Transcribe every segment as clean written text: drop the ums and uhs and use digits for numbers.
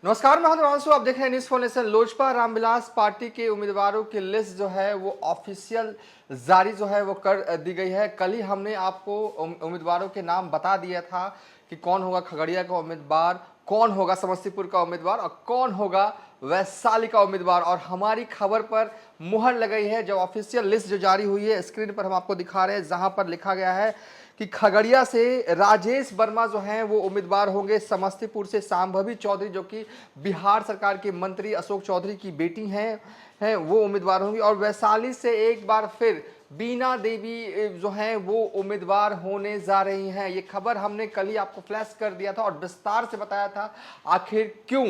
नमस्कार, मैं हूं देवांशु। आप देख रहे हैं news for nation. Lojpa Ramvilas party के उम्मीदवारों की लिस्ट जो है वो ऑफिशियल जारी जो है वो कर दी गई है। कल ही हमने आपको उम्मीदवारों के नाम बता दिया था कि कौन होगा खगड़िया का उम्मीदवार, कौन होगा समस्तीपुर का उम्मीदवार और कौन होगा वैशाली का उम्मीदवार। और हमारी खबर पर मुहर लगाई है जब ऑफिशियल लिस्ट जो जारी हुई है, स्क्रीन पर हम आपको दिखा रहे हैं, जहां पर लिखा गया है कि खगड़िया से राजेश वर्मा जो हैं वो उम्मीदवार होंगे। समस्तीपुर से शांभवी चौधरी जो कि बिहार सरकार के मंत्री अशोक चौधरी की बेटी हैं वो उम्मीदवार होंगी। और वैशाली से एक बार फिर बीना देवी जो हैं वो उम्मीदवार होने जा रही हैं। ये खबर हमने कल ही आपको फ्लैश कर दिया था और विस्तार से बताया था आखिर क्यों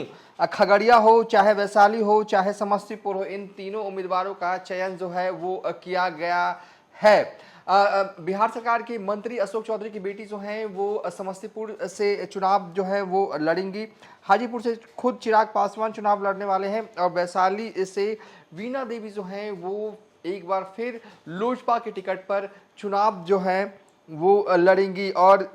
खगड़िया हो, चाहे वैशाली हो, चाहे समस्तीपुर हो, इन तीनों उम्मीदवारों का चयन जो है वो किया गया है। बिहार सरकार के मंत्री अशोक चौधरी की बेटी जो हैं वो समस्तीपुर से चुनाव जो है वो लड़ेंगी। हाजीपुर से खुद चिराग पासवान चुनाव लड़ने वाले हैं और वैशाली से वीणा देवी जो हैं वो एक बार फिर लोजपा के टिकट पर चुनाव जो है वो लड़ेंगी। और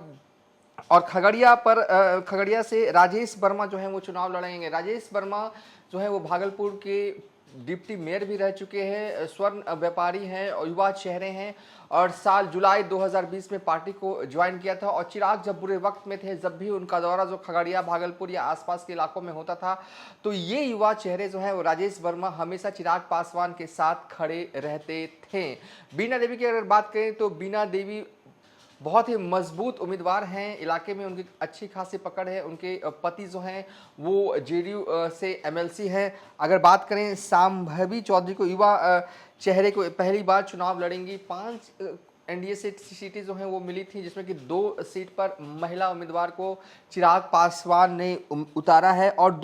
खगड़िया से राजेश वर्मा जो है वो चुनाव लड़ेंगे। राजेश वर्मा जो है वो भागलपुर के डिप्टी मेयर भी रह चुके हैं, स्वर्ण व्यापारी हैं और युवा चेहरे हैं और साल जुलाई 2020 में पार्टी को ज्वाइन किया था। और चिराग जब बुरे वक्त में थे, जब भी उनका दौरा जो खगड़िया, भागलपुर या आसपास के इलाकों में होता था, तो ये युवा चेहरे जो हैं वो राजेश वर्मा हमेशा चिराग पासवान के साथ खड़े रहते थे। बीना देवी की अगर बात करें तो बीना देवी बहुत ही मजबूत उम्मीदवार हैं, इलाके में उनकी अच्छी खासी पकड़ है। उनके पति जो हैं वो जेडीयू से एमएलसी हैं। अगर बात करें शांभवी चौधरी को, युवा चेहरे को पहली बार चुनाव लड़ेंगी। 5 एनडीए से सीटें जो हैं वो मिली थी, जिसमें कि 2 सीट पर महिला उम्मीदवार को चिराग पासवान ने उतारा है और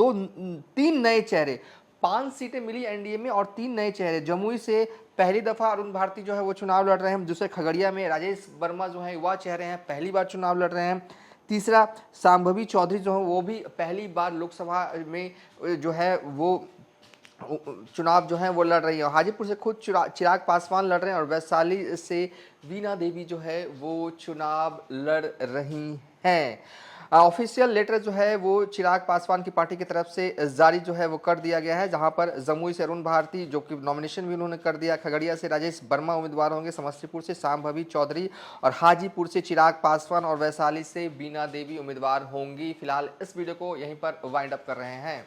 3 नए चेहरे, 5 सीटें मिली एनडीए में और 3 नए चेहरे। जमुई से पहली दफा अरुण भारती जो है वो चुनाव लड़ रहे हैं। दूसरे खगड़िया में राजेश वर्मा जो है युवा चेहरे हैं, पहली बार चुनाव लड़ रहे हैं। तीसरा शांभवी चौधरी जो है वो भी पहली बार लोकसभा में जो है वो चुनाव जो है वो लड़ रही है। हाजीपुर से खुद चिराग पासवान लड़ रहे हैं और वैशाली से वीणा देवी जो है वो चुनाव लड़ रही हैं। ऑफिशियल लेटर जो है वो चिराग पासवान की पार्टी की तरफ से जारी जो है वो कर दिया गया है, जहां पर जमुई से अरुण भारती जो कि नॉमिनेशन भी उन्होंने कर दिया, खगड़िया से राजेश वर्मा उम्मीदवार होंगे, समस्तीपुर से शांभवी चौधरी और हाजीपुर से चिराग पासवान और वैशाली से बीना देवी उम्मीदवार होंगी। फिलहाल इस वीडियो को यहीं पर वाइंड अप कर रहे हैं।